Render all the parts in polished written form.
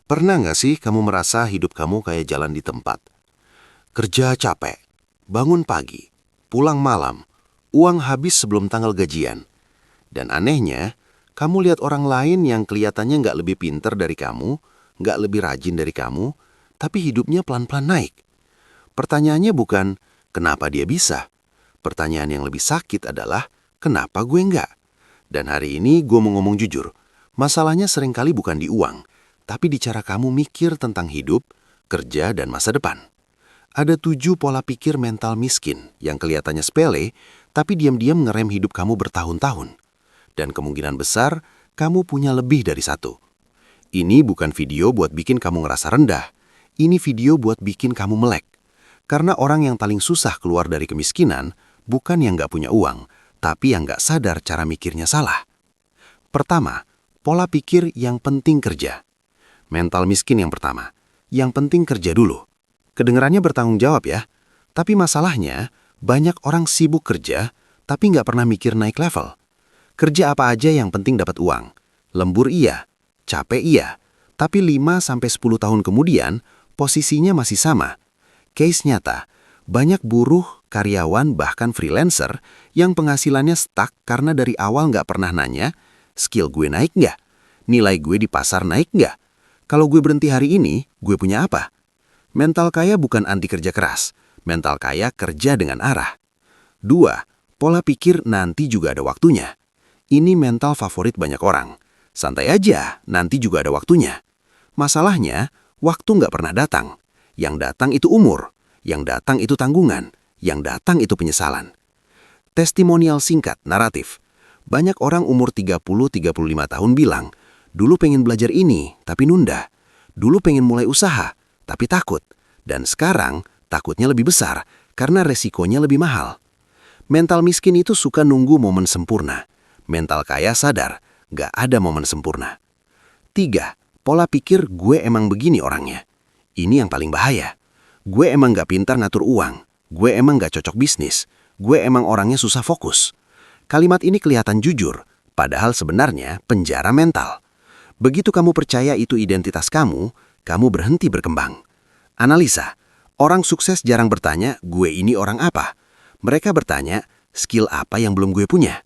Pernah nggak sih kamu merasa hidup kamu kayak jalan di tempat? Kerja capek, bangun pagi, pulang malam, uang habis sebelum tanggal gajian. Dan anehnya, kamu lihat orang lain yang kelihatannya nggak lebih pinter dari kamu, nggak lebih rajin dari kamu, tapi hidupnya pelan-pelan naik. Pertanyaannya bukan, kenapa dia bisa? Pertanyaan yang lebih sakit adalah, kenapa gue nggak? Dan hari ini gue mau ngomong jujur, masalahnya seringkali bukan di uang, tapi di cara kamu mikir tentang hidup, kerja, dan masa depan. Ada 7 pola pikir mental miskin yang kelihatannya sepele, tapi diam-diam ngerem hidup kamu bertahun-tahun. Dan kemungkinan besar, kamu punya lebih dari satu. Ini bukan video buat bikin kamu ngerasa rendah. Ini video buat bikin kamu melek. Karena orang yang paling susah keluar dari kemiskinan, bukan yang nggak punya uang, tapi yang nggak sadar cara mikirnya salah. Pertama, pola pikir yang penting kerja. Mental miskin yang pertama, yang penting kerja dulu. Kedengarannya bertanggung jawab ya, tapi masalahnya banyak orang sibuk kerja, tapi nggak pernah mikir naik level. Kerja apa aja yang penting dapat uang. Lembur iya, capek iya, tapi 5-10 tahun kemudian posisinya masih sama. Case nyata, banyak buruh, karyawan, bahkan freelancer yang penghasilannya stuck karena dari awal nggak pernah nanya, skill gue naik nggak? Nilai gue di pasar naik nggak? Kalau gue berhenti hari ini, gue punya apa? Mental kaya bukan anti kerja keras. Mental kaya kerja dengan arah. 2. Pola pikir nanti juga ada waktunya. Ini mental favorit banyak orang. Santai aja, nanti juga ada waktunya. Masalahnya, waktu nggak pernah datang. Yang datang itu umur. Yang datang itu tanggungan. Yang datang itu penyesalan. Testimonial singkat, naratif. Banyak orang umur 30-35 tahun bilang, dulu pengen belajar ini, tapi nunda. Dulu pengen mulai usaha, tapi takut. Dan sekarang, takutnya lebih besar, karena resikonya lebih mahal. Mental miskin itu suka nunggu momen sempurna. Mental kaya sadar, gak ada momen sempurna. 3. Pola pikir gue emang begini orangnya. Ini yang paling bahaya. Gue emang gak pintar ngatur uang. Gue emang gak cocok bisnis. Gue emang orangnya susah fokus. Kalimat ini kelihatan jujur, padahal sebenarnya penjara mental. Begitu kamu percaya itu identitas kamu berhenti berkembang. Analisa, orang sukses jarang bertanya, gue ini orang apa? Mereka bertanya, skill apa yang belum gue punya?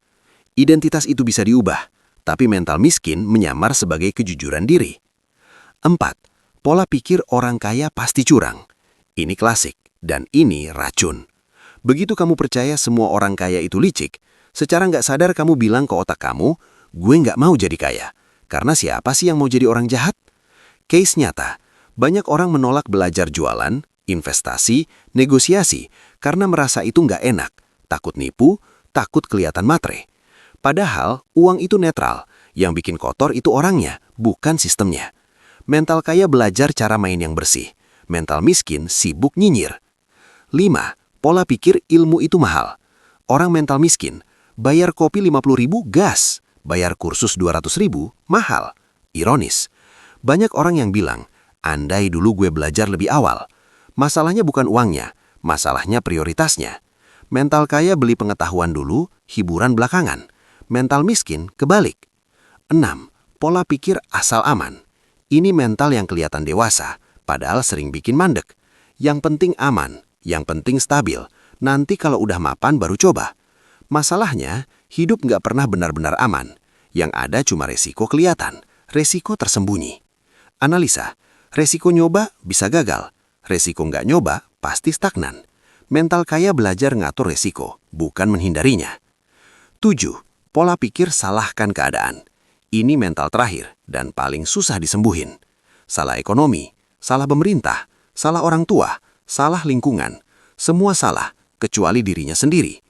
Identitas itu bisa diubah, tapi mental miskin menyamar sebagai kejujuran diri. 4. Pola pikir orang kaya pasti curang. Ini klasik, dan ini racun. Begitu kamu percaya semua orang kaya itu licik, secara nggak sadar kamu bilang ke otak kamu, gue nggak mau jadi kaya. Karena siapa sih yang mau jadi orang jahat? Case nyata, banyak orang menolak belajar jualan, investasi, negosiasi, karena merasa itu nggak enak, takut nipu, takut kelihatan matre. Padahal, uang itu netral. Yang bikin kotor itu orangnya, bukan sistemnya. Mental kaya belajar cara main yang bersih. Mental miskin sibuk nyinyir. 5. Pola pikir ilmu itu mahal. Orang mental miskin, bayar kopi 50.000 gas. Bayar kursus 200.000 mahal. Ironis. Banyak orang yang bilang, andai dulu gue belajar lebih awal. Masalahnya bukan uangnya, masalahnya prioritasnya. Mental kaya beli pengetahuan dulu, hiburan belakangan. Mental miskin kebalik. 6. Pola pikir asal aman. Ini mental yang kelihatan dewasa, padahal sering bikin mandek. Yang penting aman, yang penting stabil. Nanti kalau udah mapan baru coba. Masalahnya, hidup nggak pernah benar-benar aman. Yang ada cuma resiko kelihatan, resiko tersembunyi. Analisa, resiko nyoba bisa gagal. Resiko nggak nyoba pasti stagnan. Mental kaya belajar ngatur resiko, bukan menghindarinya. 7. Pola pikir salahkan keadaan. Ini mental terakhir dan paling susah disembuhin. Salah ekonomi, salah pemerintah, salah orang tua, salah lingkungan. Semua salah, kecuali dirinya sendiri.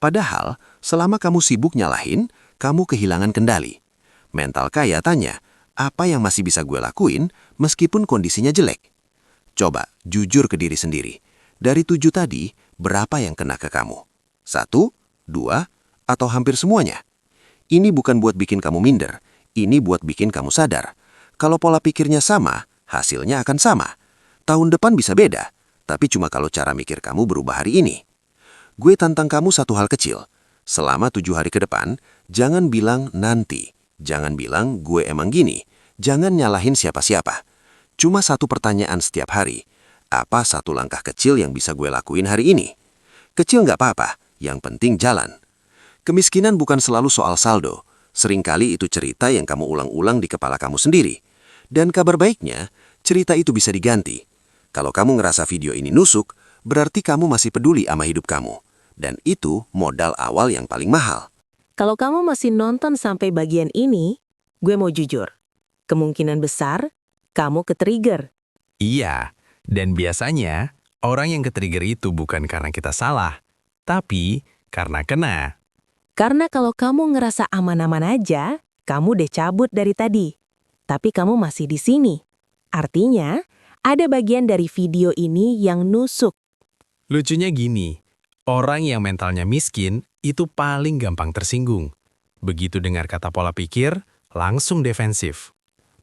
Padahal, selama kamu sibuk nyalahin, kamu kehilangan kendali. Mental kaya tanya, apa yang masih bisa gue lakuin meskipun kondisinya jelek? Coba jujur ke diri sendiri. Dari 7 tadi, berapa yang kena ke kamu? 1, 2, atau hampir semuanya? Ini bukan buat bikin kamu minder, ini buat bikin kamu sadar. Kalau pola pikirnya sama, hasilnya akan sama. Tahun depan bisa beda, tapi cuma kalau cara mikir kamu berubah hari ini. Gue tantang kamu satu hal kecil. Selama 7 hari ke depan, jangan bilang nanti. Jangan bilang gue emang gini. Jangan nyalahin siapa-siapa. Cuma satu pertanyaan setiap hari. Apa satu langkah kecil yang bisa gue lakuin hari ini? Kecil nggak apa-apa, yang penting jalan. Kemiskinan bukan selalu soal saldo. Seringkali itu cerita yang kamu ulang-ulang di kepala kamu sendiri. Dan kabar baiknya, cerita itu bisa diganti. Kalau kamu ngerasa video ini nusuk, berarti kamu masih peduli sama hidup kamu. Dan itu modal awal yang paling mahal. Kalau kamu masih nonton sampai bagian ini, gue mau jujur. Kemungkinan besar, kamu ke-trigger. Iya, dan biasanya orang yang ke-trigger itu bukan karena kita salah, tapi karena kena. Karena kalau kamu ngerasa aman-aman aja, kamu deh cabut dari tadi. Tapi kamu masih di sini. Artinya, ada bagian dari video ini yang nusuk. Lucunya gini, orang yang mentalnya miskin itu paling gampang tersinggung. Begitu dengar kata pola pikir, langsung defensif.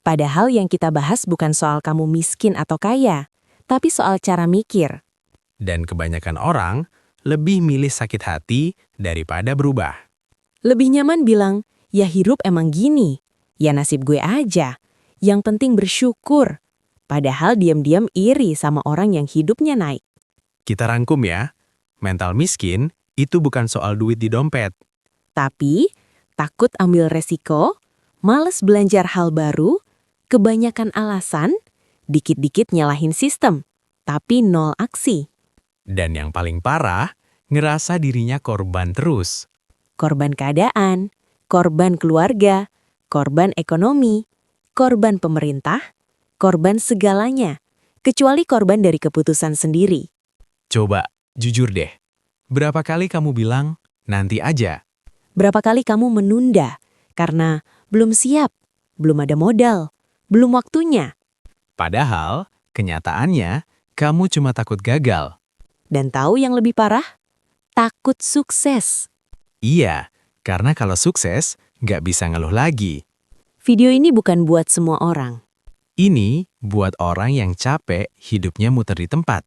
Padahal yang kita bahas bukan soal kamu miskin atau kaya, tapi soal cara mikir. Dan kebanyakan orang lebih milih sakit hati daripada berubah. Lebih nyaman bilang, ya hidup emang gini. Ya nasib gue aja. Yang penting bersyukur. Padahal diam-diam iri sama orang yang hidupnya naik. Kita rangkum ya, mental miskin itu bukan soal duit di dompet. Tapi, takut ambil resiko, males belajar hal baru, kebanyakan alasan, dikit-dikit nyalahin sistem, tapi nol aksi. Dan yang paling parah, ngerasa dirinya korban terus. Korban keadaan, korban keluarga, korban ekonomi, korban pemerintah, korban segalanya, kecuali korban dari keputusan sendiri. Coba, jujur deh. Berapa kali kamu bilang, nanti aja? Berapa kali kamu menunda karena belum siap, belum ada modal, belum waktunya. Padahal, kenyataannya, kamu cuma takut gagal. Dan tahu yang lebih parah? Takut sukses. Iya, karena kalau sukses, nggak bisa ngeluh lagi. Video ini bukan buat semua orang. Ini buat orang yang capek hidupnya muter di tempat.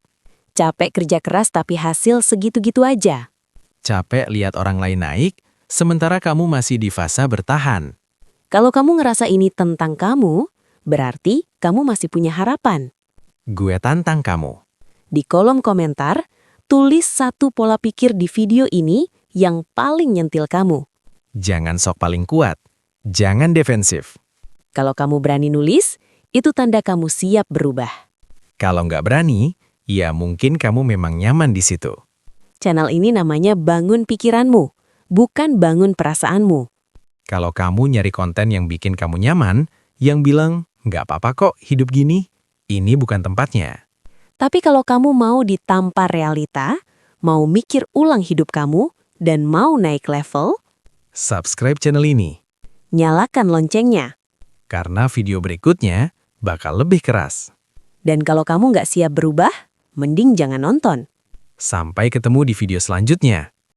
Capek kerja keras tapi hasil segitu-gitu aja. Capek lihat orang lain naik, sementara kamu masih di fase bertahan. Kalau kamu ngerasa ini tentang kamu, berarti kamu masih punya harapan. Gue tantang kamu. Di kolom komentar, tulis satu pola pikir di video ini yang paling nyentil kamu. Jangan sok paling kuat. Jangan defensif. Kalau kamu berani nulis, itu tanda kamu siap berubah. Kalau nggak berani, ya mungkin kamu memang nyaman di situ. Channel ini namanya Bangun Pikiranmu, bukan bangun perasaanmu. Kalau kamu nyari konten yang bikin kamu nyaman, yang bilang, nggak apa-apa kok hidup gini, ini bukan tempatnya. Tapi kalau kamu mau ditampar realita, mau mikir ulang hidup kamu, dan mau naik level, Subscribe channel ini, nyalakan loncengnya. karena video berikutnya bakal lebih keras. Dan kalau kamu nggak siap berubah, mending jangan nonton. Sampai ketemu di video selanjutnya.